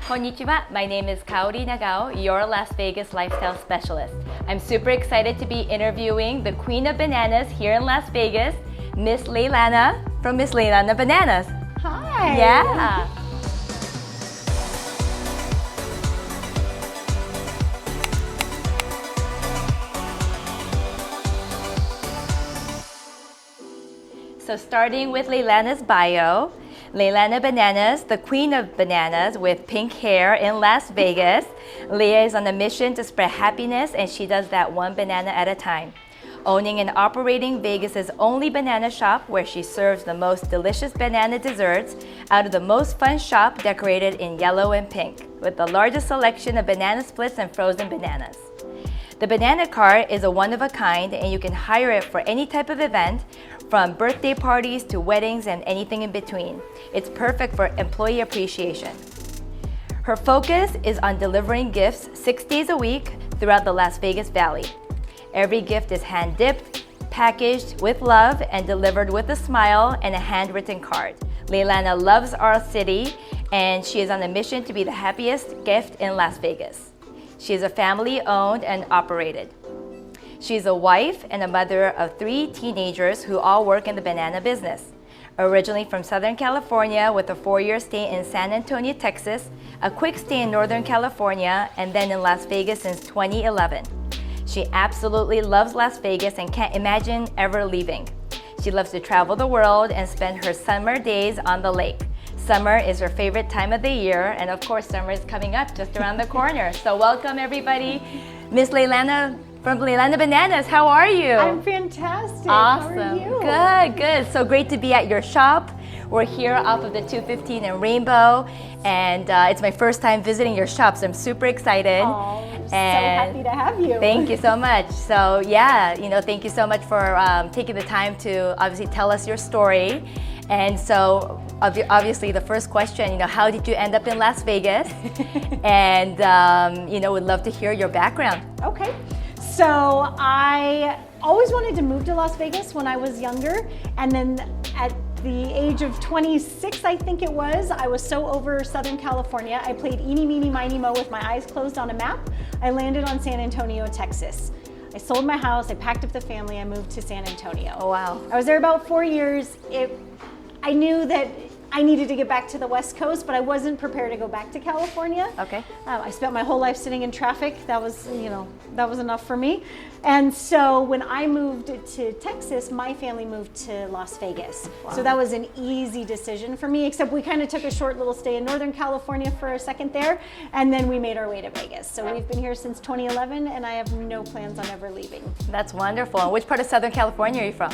Konnichiwa, my name is Kaori Nagao, your Las Vegas lifestyle specialist. I'm super excited to be interviewing the Queen of Bananas here in Las Vegas, Miss Lea Lana from Miss Lea Lana Bananas. Hi. Yeah. So starting with Lea Lana's bio, Lea Lana Bananas, the queen of bananas with pink hair in Las Vegas. Lea is on a mission to spread happiness, and she does that one banana at a time. Owning and operating Vegas's only banana shop where she serves the most delicious banana desserts out of the most fun shop decorated in yellow and pink, with the largest selection of banana splits and frozen bananas. The banana cart is a one-of-a-kind, and you can hire it for any type of event, from birthday parties to weddings and anything in between. It's perfect for employee appreciation. Her focus is on delivering gifts 6 days a week throughout the Las Vegas Valley. Every gift is hand-dipped, packaged with love, and delivered with a smile and a handwritten card. Lea Lana loves our city, and she is on a mission to be the happiest gift in Las Vegas. She is a family-owned and operated. She's a wife and a mother of 3 teenagers who all work in the banana business. Originally from Southern California with a 4-year stay in San Antonio, Texas, a quick stay in Northern California, and then in Las Vegas since 2011. She absolutely loves Las Vegas and can't imagine ever leaving. She loves to travel the world and spend her summer days on the lake. Summer is her favorite time of the year, and of course summer is coming up just around the corner. So welcome everybody, Miss Lea Lana from Lea Lana Bananas. How are you? I'm fantastic. Awesome. How are you? Good, good. So great to be at your shop. We're here off of the 215 in Rainbow, and it's my first time visiting your shop, so I'm super excited. Oh, I'm so happy to have you. Thank you so much. So yeah, thank you so much for taking the time to obviously tell us your story. And so obviously the first question, how did you end up in Las Vegas? And would love to hear your background. Okay. So I always wanted to move to Las Vegas when I was younger, and then at the age of 26, I think it was, I was so over Southern California. I played eeny, meeny, miny, mo with my eyes closed on a map. I landed on San Antonio, Texas. I sold my house, I packed up the family, I moved to San Antonio. Oh, wow. I was there about 4 years. I knew that I needed to get back to the West Coast, but I wasn't prepared to go back to California. Okay. I spent my whole life sitting in traffic. That was enough for me. And so when I moved to Texas, my family moved to Las Vegas. Wow. So that was an easy decision for me, except we kind of took a short little stay in Northern California for a second there, and then we made our way to Vegas. So we've been here since 2011, and I have no plans on ever leaving. That's wonderful. And which part of Southern California are you from?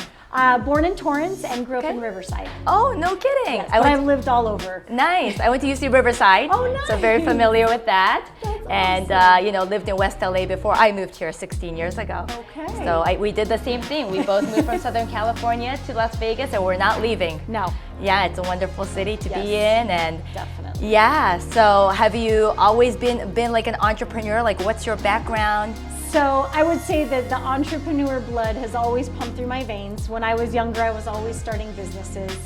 Born in Torrance and grew up in Riverside. Oh, no kidding. Yes, I've lived all over. Nice. I went to UC Riverside. Oh, nice. So very familiar with that. That's and awesome. Lived in West LA before I moved here 16 years ago. Okay. So we did the same thing. We both moved from Southern California to Las Vegas, and we're not leaving. No. Yeah, it's a wonderful city to be in, and definitely. Yeah. So have you always been like an entrepreneur? Like, what's your background? So I would say that the entrepreneur blood has always pumped through my veins. When I was younger, I was always starting businesses.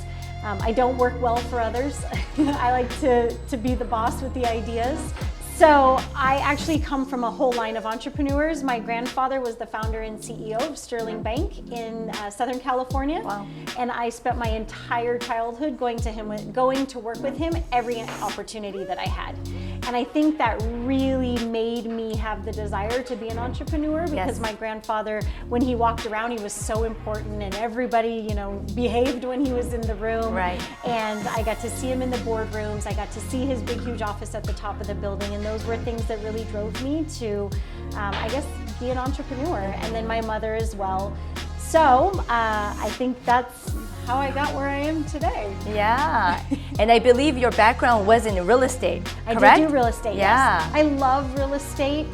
I don't work well for others. I like to be the boss with the ideas. So I actually come from a whole line of entrepreneurs. My grandfather was the founder and CEO of Sterling Bank in Southern California. Wow. And I spent my entire childhood going to work with him every opportunity that I had. And I think that really made me have the desire to be an entrepreneur, because my grandfather, when he walked around, he was so important, and everybody, behaved when he was in the room. Right. And I got to see him in the boardrooms. I got to see his big, huge office at the top of the building. And those were things that really drove me to, be an entrepreneur. And then my mother as well. So I think that's how I got where I am today. Yeah. And I believe your background was in real estate, correct? I did do real estate, yeah. Yes. I love real estate.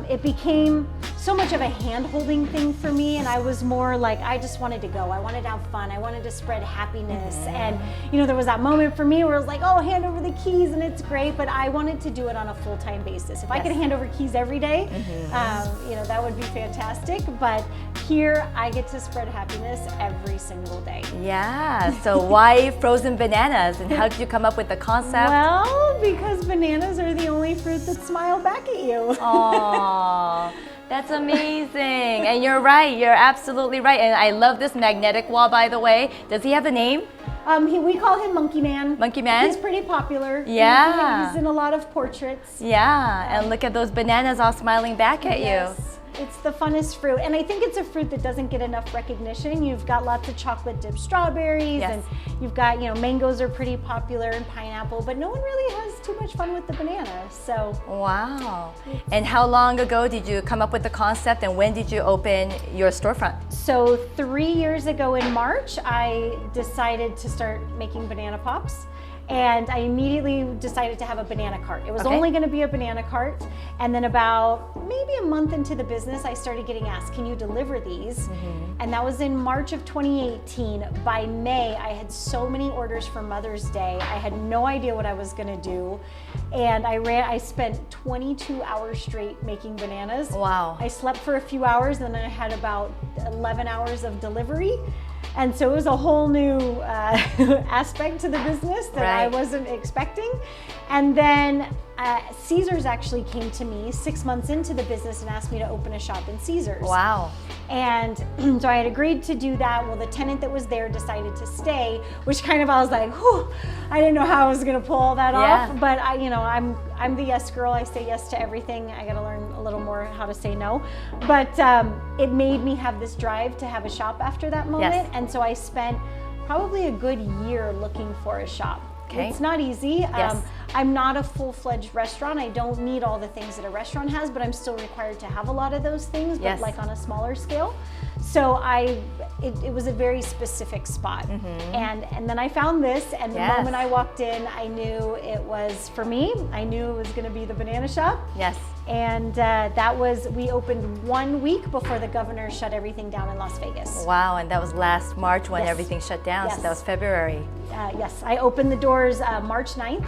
It became so much of a hand-holding thing for me, and I was more like, I just wanted to go. I wanted to have fun. I wanted to spread happiness. And there was that moment for me where it was like, oh, hand over the keys and it's great, but I wanted to do it on a full-time basis. If I could hand over keys every day, that would be fantastic. But here I get to spread happiness every single day. Yeah, so why frozen bananas, and how did you come up with the concept? Well, because bananas are fruit that smile back at you. Aww, that's amazing. And you're right, you're absolutely right. And I love this magnetic wall, by the way. Does he have a name? We call him Monkey Man. Monkey Man? He's pretty popular. Yeah. He's in a lot of portraits. Yeah, and look at those bananas all smiling back at you. It's the funnest fruit, and I think it's a fruit that doesn't get enough recognition. You've got lots of chocolate dipped strawberries, and you've got, mangoes are pretty popular, and pineapple, but no one really has too much fun with the banana. So wow. And how long ago did you come up with the concept, and when did you open your storefront? So 3 years ago in March, I decided to start making banana pops. And I immediately decided to have a banana cart. It was only going to be a banana cart. And then about maybe a month into the business, I started getting asked, can you deliver these? And that was in March of 2018. By May, I had so many orders for Mother's Day. I had no idea what I was going to do. And I spent 22 hours straight making bananas. Wow. I slept for a few hours, and then I had about 11 hours of delivery. And so it was a whole new aspect to the business that I wasn't expecting. And then Caesars actually came to me 6 months into the business and asked me to open a shop in Caesars. Wow. And so I had agreed to do that. Well, the tenant that was there decided to stay, which kind of I was like, whew, I didn't know how I was going to pull all that off. But I'm the yes girl. I say yes to everything. I got to learn a little more how to say no. But it made me have this drive to have a shop after that moment. And so I spent probably a good year looking for a shop. It's not easy. I'm not a full-fledged restaurant. I don't need all the things that a restaurant has, but I'm still required to have a lot of those things, but like on a smaller scale. So it was a very specific spot. And then I found this, and the moment I walked in, I knew it was for me. I knew it was going to be the banana shop. And we opened 1 week before the governor shut everything down in Las Vegas. Wow, and that was last March when everything shut down, so that was February. Yes, I opened the doors March 9th.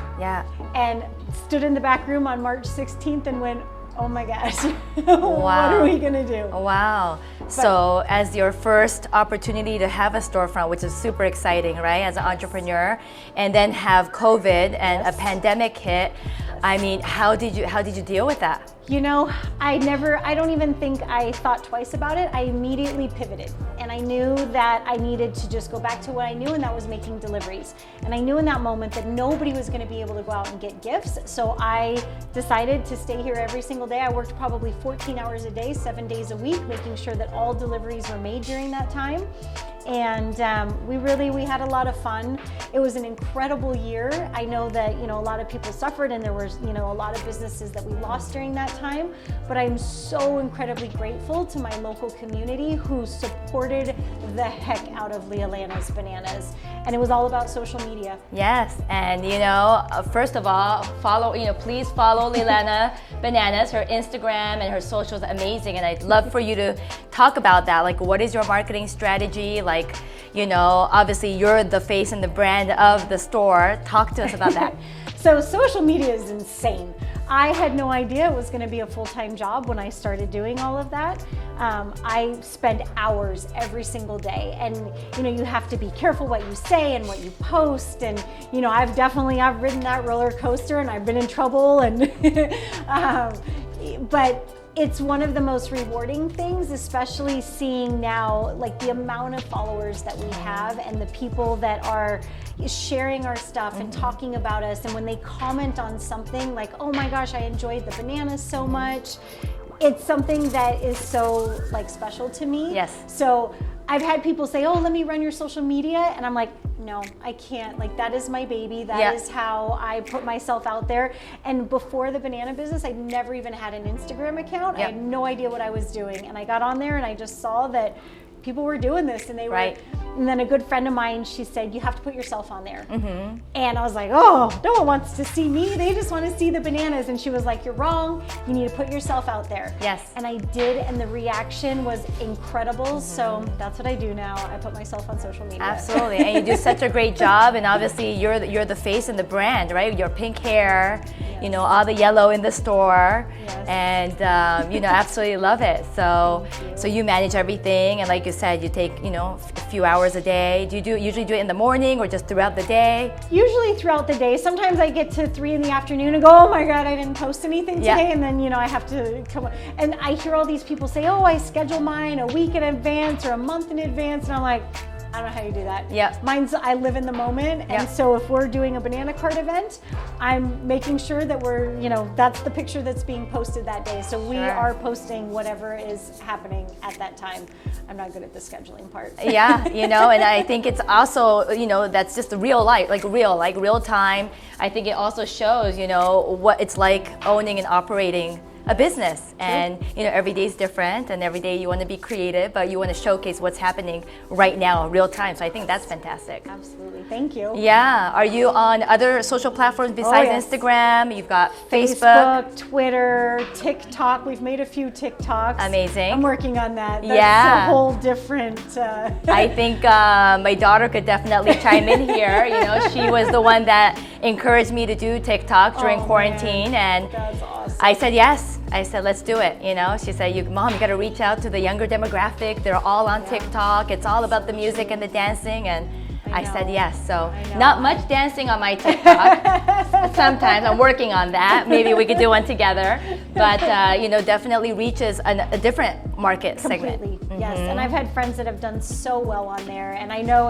And stood in the back room on March 16th and went, oh my gosh, what are we gonna do? Wow. So as your first opportunity to have a storefront, which is super exciting, right, as an entrepreneur, and then have COVID and a pandemic hit, I mean, how did you deal with that? I don't even think I thought twice about it. I immediately pivoted, and I knew that I needed to just go back to what I knew, and that was making deliveries. And I knew in that moment that nobody was going to be able to go out and get gifts, so I decided to stay here every single day. I worked probably 14 hours a day, 7 days a week, making sure that all deliveries were made during that time. And we had a lot of fun. It was an incredible year. I know that a lot of people suffered, and there was a lot of businesses that we lost during that time, but I'm so incredibly grateful to my local community who supported the heck out of Lea Lana's Bananas. And it was all about social media. Yes, and first of all, please follow Lea Lana Bananas. Her Instagram and her socials are amazing, and I'd love for you to talk about that. Like, what is your marketing strategy? Like, obviously you're the face and the brand of the store. Talk to us about that. So social media is insane. I had no idea it was going to be a full-time job when I started doing all of that. I spend hours every single day, and you have to be careful what you say and what you post. And I've ridden that roller coaster, and I've been in trouble. And but it's one of the most rewarding things, especially seeing now like the amount of followers that we have and the people that are sharing our stuff and talking about us. And when they comment on something like, oh my gosh, I enjoyed the bananas so much, it's something that is so special to me. So I've had people say, oh, let me run your social media. And I'm like, no, I can't. That is my baby. That is how I put myself out there. And before the banana business, I never even had an Instagram account. I had no idea what I was doing. And I got on there and I just saw that people were doing this, and they were. And then a good friend of mine, she said, you have to put yourself on there. And I was like, oh, no one wants to see me. They just want to see the bananas. And she was like, you're wrong. You need to put yourself out there. And I did, and the reaction was incredible. So that's what I do now. I put myself on social media. Absolutely, and you do such a great job. And obviously, you're the face and the brand, right? Your pink hair. you know, all the yellow in the store, Yes. and you know, absolutely love it. So you manage everything, and like you said, you take, you know, a few hours a day. Do you usually do it in the morning or just throughout the day? Usually throughout the day. Sometimes I get to 3 in the afternoon and go, oh my God, I didn't post anything today. And then, you know, I have to come up. And I hear all these people say, oh, I schedule mine a week in advance or a month in advance. And I'm like, I don't know how you do that. Yeah. Mine's, I live in the moment. And Yeah. so if we're doing a banana cart event, I'm making sure that we're, you know, that's the picture that's being posted that day. So we Sure. are posting whatever is happening at that time. I'm not good at the scheduling part. Yeah, you know, and I think it's also, you know, that's just the real life, like real time. I think it also shows, you know, what it's like owning and operating a business. And, you know, every day is different, and every day you want to be creative, but you want to showcase what's happening right now, real time. So I think that's fantastic. Absolutely. Thank you. Yeah. Are you on other social platforms besides yes. Instagram? You've got Facebook. Facebook, Twitter, TikTok. We've made a few TikToks. Amazing. I'm working on that. That's Yeah. a whole different. I think my daughter could definitely chime in here. You know, she was the one that encouraged me to do TikTok during Oh, quarantine, man. and That's awesome. I said yes. I said, let's do it. You know, she said, Mom, you got to reach out to the younger demographic. They're all on TikTok. It's all about the music and the dancing. And I said yes. So I know. not much dancing on my TikTok. Sometimes I'm working on that. Maybe we could do one together. But you know, definitely reaches a different market segment. Completely, yes. And I've had friends that have done so well on there, and I know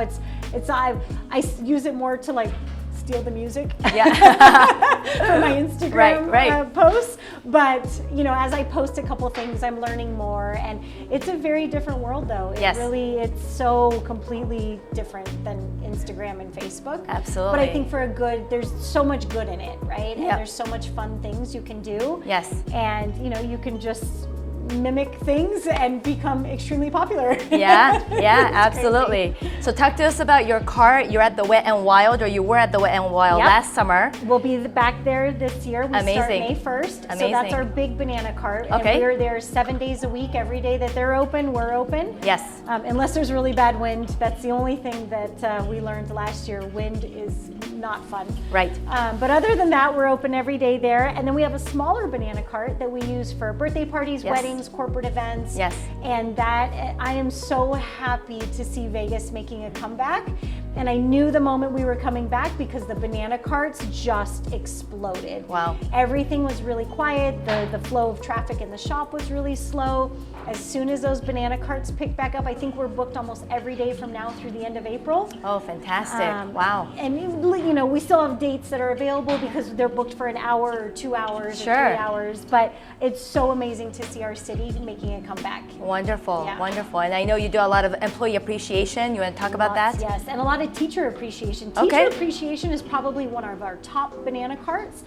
I use it more to like steal the music for my Instagram Right. posts. But you know, as I post a couple of things, I'm learning more, and it's a very different world, though. Yes. It's so completely different than Instagram and Facebook. Absolutely. But I think there's so much good in it, right? And Yep. there's so much fun things you can do. Yes. And you know, you can just mimic things and become extremely popular. Yeah, absolutely. So talk to us about your cart. You're at the Wet and Wild, or you were at the Wet and Wild Yep. last summer. We'll be back there this year. We start Amazing. May 1st. Amazing. So that's our big banana cart. Okay. And we're there 7 days a week. Every day that they're open, we're open. Yes. Unless there's really bad wind. That's the only thing that we learned last year. Wind is not fun. Right. But other than that, we're open every day there. And then we have a smaller banana cart that we use for birthday parties, Yes. weddings, corporate events. Yes. And that, I am so happy to see Vegas making a comeback. And I knew the moment we were coming back because the banana carts just exploded. Wow. Everything was really quiet. The flow of traffic in the shop was really slow. As soon as those banana carts picked back up, I think we're booked almost every day from now through the end of April. Oh, fantastic. Wow. And you know, we still have dates that are available because they're booked for an hour or 2 hours Sure. or 3 hours. But it's so amazing to see our city making a comeback. Wonderful, Yeah. wonderful. And I know you do a lot of employee appreciation. You want to talk about that? Yes, and a lot of teacher appreciation. Okay. Teacher appreciation is probably one of our top banana carts,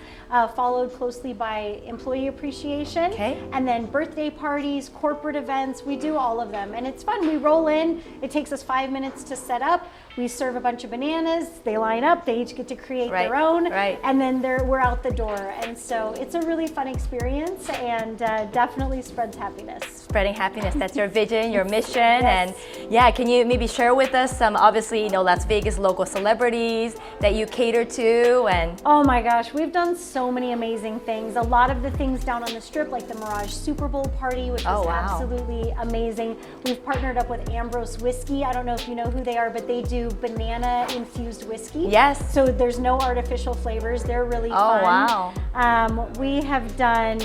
followed closely by employee appreciation. Okay. And then birthday parties, corporate events, we do all of them. And it's fun. We roll in, it takes us 5 minutes to set up. We serve a bunch of bananas, they line up, they each get to create Right, their own, right. and then we're out the door. And so it's a really fun experience, and definitely spreads happiness. Spreading happiness, that's your vision, your mission. Yes. And yeah, can you maybe share with us some, obviously, you know, Las Vegas local celebrities that you cater to? And Oh my gosh, we've done so many amazing things. A lot of the things down on the strip, like the Mirage Super Bowl party, which was Oh, wow. absolutely amazing. We've partnered up with Ambrose Whiskey. I don't know if you know who they are, but they do banana infused whiskey. Yes. So there's no artificial flavors. They're really Oh, fun. wow. We have done,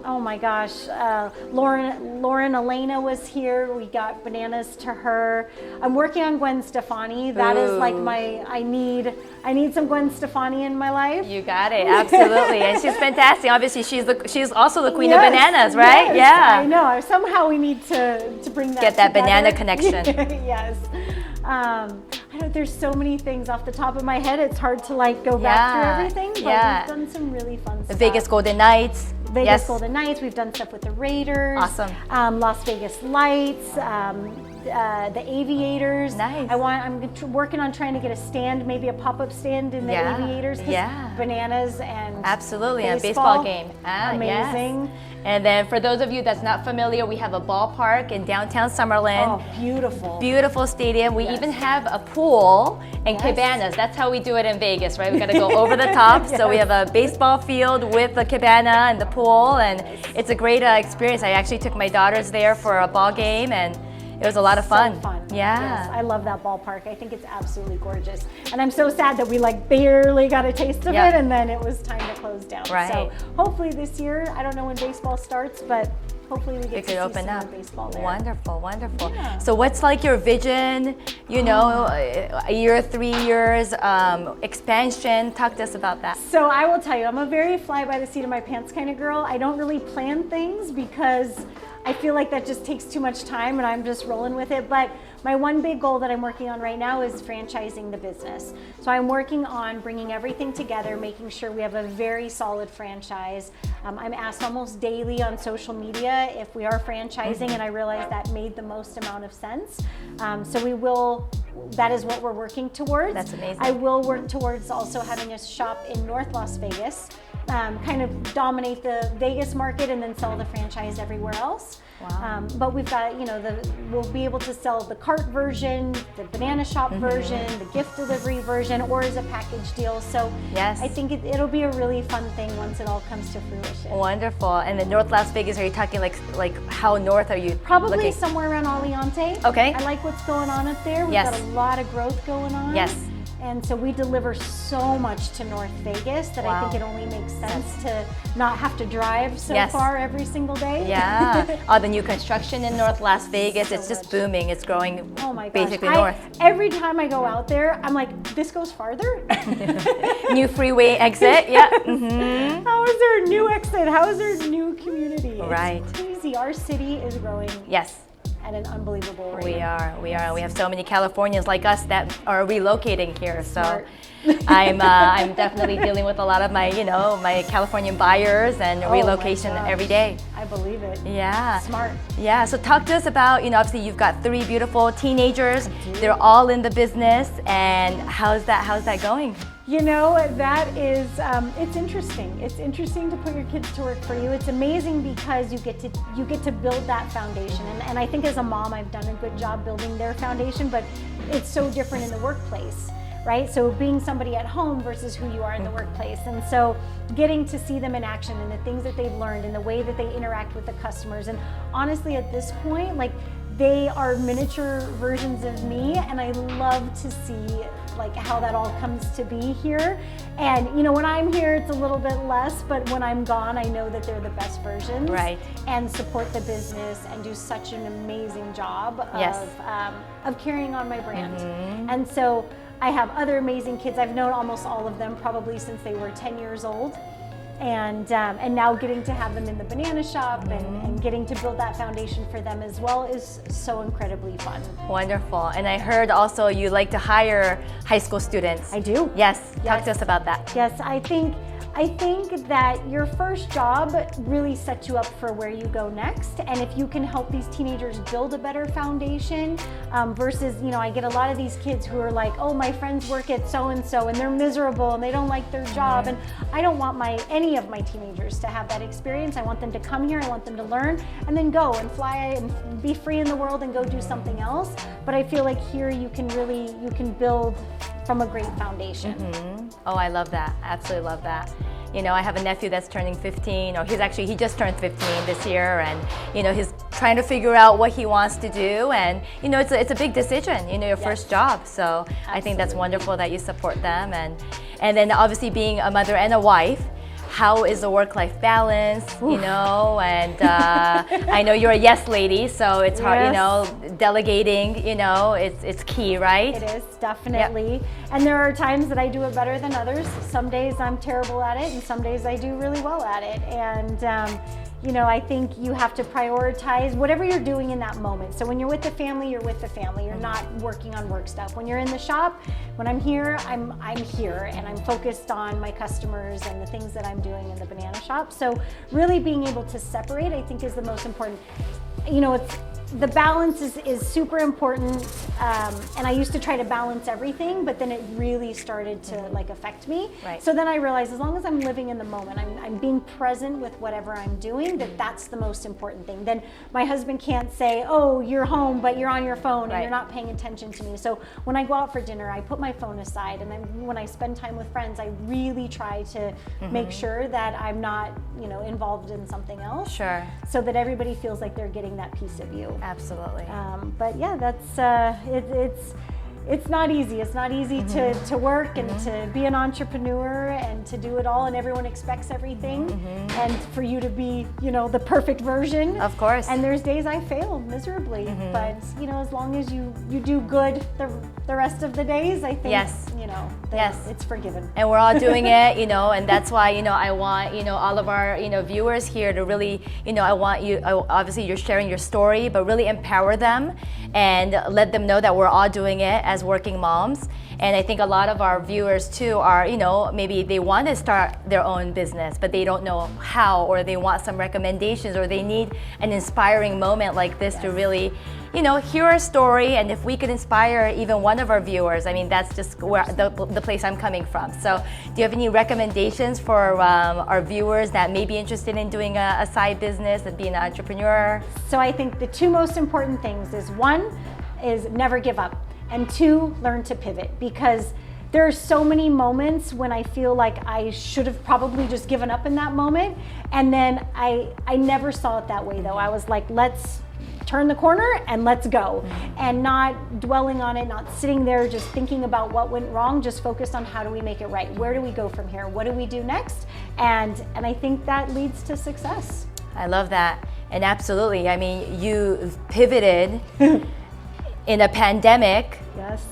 oh my gosh, Lauren Elena was here. We got bananas to her. I'm working on Gwen Stefani. That is like Ooh. I need some Gwen Stefani in my life. You got it, absolutely. And she's fantastic. Obviously, she's also the queen of Yes, bananas, right? yes, I Yeah. know. Somehow we need to bring that Get that banana together. connection. Yes. I know there's so many things off the top of my head. It's hard to like go back Yeah, through everything, but yeah. we've done some really fun The stuff. Vegas Golden Knights. Vegas Yes. Golden Knights. We've done stuff with the Raiders. Awesome. Las Vegas Lights. the aviators. Nice. I'm working on trying to get a stand, maybe a pop-up stand in the aviators. Bananas and absolutely, a baseball game. Amazing. Yes. And then for those of you that's not familiar, we have a ballpark in downtown Summerlin. Oh, beautiful. Beautiful stadium. We even have a pool and cabanas. That's how we do it in Vegas, right? We got to go over the top. So we have a baseball field with the cabana and the pool, and it's a great experience. I actually took my daughters there for a ball game, and it was a lot of fun. So fun. Yeah. Yes, I love that ballpark. I think it's absolutely gorgeous. And I'm so sad that we like barely got a taste of it, and then it was time to close down. Right. So hopefully this year, I don't know when baseball starts, but hopefully we get to see open some up. more baseball there. Wonderful, wonderful. Yeah. So what's like your vision, you know, a year, 3 years, expansion? Talk to us about that. So I will tell you, I'm a very fly by the seat of my pants kind of girl. I don't really plan things because I feel like that just takes too much time and I'm just rolling with it. But my one big goal that I'm working on right now is franchising the business. So I'm working on bringing everything together, making sure we have a very solid franchise. I'm asked almost daily on social media if we are franchising, and I realized that made the most amount of sense. So we will, that is what we're working towards. That's amazing. I will work towards also having a shop in North Las Vegas. Kind of dominate the Vegas market and then sell the franchise everywhere else. Wow. But we've got, you know, we'll be able to sell the cart version, the banana shop version, the gift delivery version, or as a package deal. So I think it'll be a really fun thing once it all comes to fruition. Wonderful. And then North Las Vegas, are you talking like how north are you? Probably looking? Somewhere around Aliante. Okay. I like what's going on up there. We've got a lot of growth going on. Yes. And so we deliver so much to North Vegas that I think it only makes sense to not have to drive so far every single day. Yeah. The new construction in North Las Vegas, it's just booming. It's growing basically north. Every time I go out there, I'm like, this goes farther? New freeway exit, yeah. How is there a new exit? How is there a new community? Right. It's crazy. Our city is growing. Yes. At an unbelievable rate. We are. We have so many Californians like us that are relocating here. So Smart. I'm definitely dealing with a lot of my, you know, my Californian buyers and relocation every day. I believe it. Yeah. Smart. Yeah. So talk to us about, you know, obviously you've got 3 beautiful teenagers. They're all in the business, and how's that going? You know, that is, it's interesting. It's interesting to put your kids to work for you. It's amazing because you get to build that foundation. And I think as a mom, I've done a good job building their foundation, but it's so different in the workplace, right? So being somebody at home versus who you are in the workplace. And so getting to see them in action and the things that they've learned and the way that they interact with the customers. And honestly, at this point, like, they are miniature versions of me, and I love to see like how that all comes to be here. And you know, when I'm here, it's a little bit less, but when I'm gone, I know that they're the best versions. Right. And support the business and do such an amazing job of carrying on my brand. And so I have other amazing kids. I've known almost all of them probably since they were 10 years old. And now getting to have them in the banana shop and getting to build that foundation for them as well is so incredibly fun. Wonderful. And I heard also you like to hire high school students. I do. Yes. Talk to us about that. Yes, I think that your first job really sets you up for where you go next. And if you can help these teenagers build a better foundation versus, you know, I get a lot of these kids who are like, oh, my friends work at so-and-so and they're miserable and they don't like their job. And I don't want any of my teenagers to have that experience. I want them to come here, I want them to learn and then go and fly and be free in the world and go do something else. But I feel like here you can build from a great foundation. Oh, I love that. Absolutely love that. You know, I have a nephew that's turning 15, or he just turned 15 this year, and you know, he's trying to figure out what he wants to do, and you know, it's a big decision, you know, your first job. So absolutely. I think that's wonderful that you support them, and then obviously being a mother and a wife, how is the work-life balance, you know, and I know you're a yes lady, so it's hard, you know, delegating, you know, it's key, right? It is, definitely. Yep. And there are times that I do it better than others. Some days I'm terrible at it, and some days I do really well at it. And you know, I think you have to prioritize whatever you're doing in that moment. So when you're with the family, you're with the family. You're not working on work stuff. When you're in the shop, when I'm here, I'm here and I'm focused on my customers and the things that I'm doing in the banana shop. So really being able to separate, I think, is the most important. You know, the balance is super important, and I used to try to balance everything, but then it really started to like affect me. Right. So then I realized as long as I'm living in the moment, I'm being present with whatever I'm doing, that's the most important thing. Then my husband can't say, oh, you're home, but you're on your phone and Right. you're not paying attention to me. So when I go out for dinner, I put my phone aside, and then when I spend time with friends, I really try to make sure that I'm not, you know, involved in something else. Sure. So that everybody feels like they're getting that piece of you. Absolutely. But yeah, that's it's not easy. It's not easy to work and to be an entrepreneur and to do it all, and everyone expects everything, and for you to be, you know, the perfect version. Of course. And there's days I fail miserably, but you know, as long as you do good the rest of the days, I think, Yes. you know, Yes. it's forgiven. And we're all doing it, you know, and that's why, you know, I want, you know, all of our, you know, viewers here to really, you know, I want you, obviously you're sharing your story, but really empower them and let them know that we're all doing it as working moms. And I think a lot of our viewers too are, you know, maybe they want to start their own business, but they don't know how, or they want some recommendations, or they need an inspiring moment like this to really, you know, hear our story. And if we could inspire even one of our viewers, I mean, that's just where the place I'm coming from. So do you have any recommendations for our viewers that may be interested in doing a side business and being an entrepreneur? So I think the two most important things is, one is never give up, and two, learn to pivot, because there are so many moments when I feel like I should have probably just given up in that moment, and then I never saw it that way though. I was like, let's turn the corner and let's go, and not dwelling on it, not sitting there just thinking about what went wrong, just focused on how do we make it right, where do we go from here, what do we do next, and I think that leads to success. I love that. And absolutely, I mean, you pivoted in a pandemic. Yes.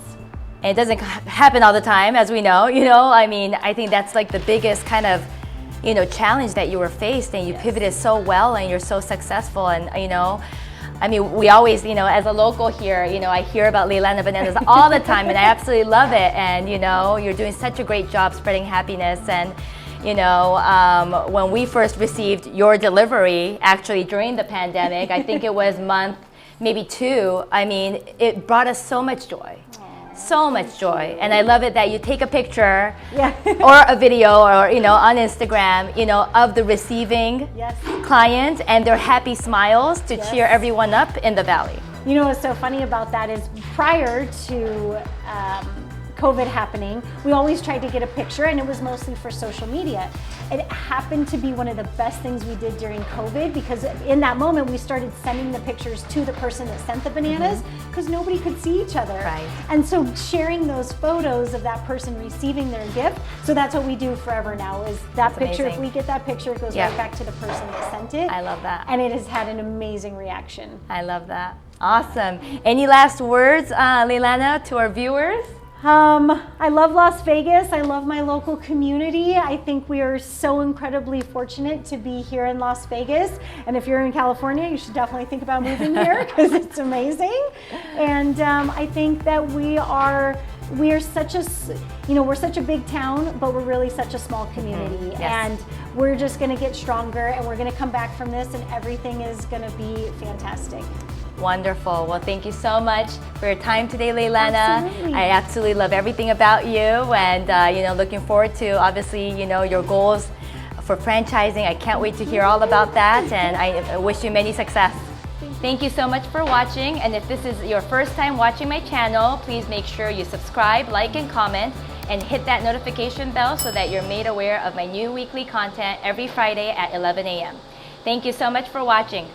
And it doesn't happen all the time, as we know, you know. I mean, I think that's like the biggest kind of, you know, challenge that you were faced, and you pivoted so well, and you're so successful. And, you know, I mean, we always, you know, as a local here, you know, I hear about Lea Lana Bananas all the time, and I absolutely love it. And, you know, you're doing such a great job spreading happiness. And, you know, when we first received your delivery, actually during the pandemic, I think it was month maybe 2, I mean, it brought us so much joy. So much joy. And I love it that you take a picture or a video, or, you know, on Instagram, you know, of the receiving client and their happy smiles to cheer everyone up in the valley. You know what's so funny about that is, prior to COVID happening, we always tried to get a picture, and it was mostly for social media. It happened to be one of the best things we did during COVID, because in that moment we started sending the pictures to the person that sent the bananas, because nobody could see each other. Right. And so sharing those photos of that person receiving their gift, so that's what we do forever now, is that picture, if we get that picture, it goes right back to the person that sent it. I love that. And it has had an amazing reaction. I love that. Awesome. Any last words, Lea Lana, to our viewers? I love Las Vegas. I love my local community. I think we are so incredibly fortunate to be here in Las Vegas. And if you're in California, you should definitely think about moving here, because it's amazing. And I think that we are such a, you know, we're such a big town, but we're really such a small community. And we're just going to get stronger, and we're going to come back from this, and everything is going to be fantastic. Wonderful. Well, thank you so much for your time today, Lea Lana. Absolutely. I absolutely love everything about you, and you know, looking forward to, obviously, you know, your goals for franchising. I can't wait to hear all about that, and I wish you many success. Thank you so much for watching, and if this is your first time watching my channel, please make sure you subscribe, like, and comment, and hit that notification bell so that you're made aware of my new weekly content every Friday at 11 a.m. Thank you so much for watching.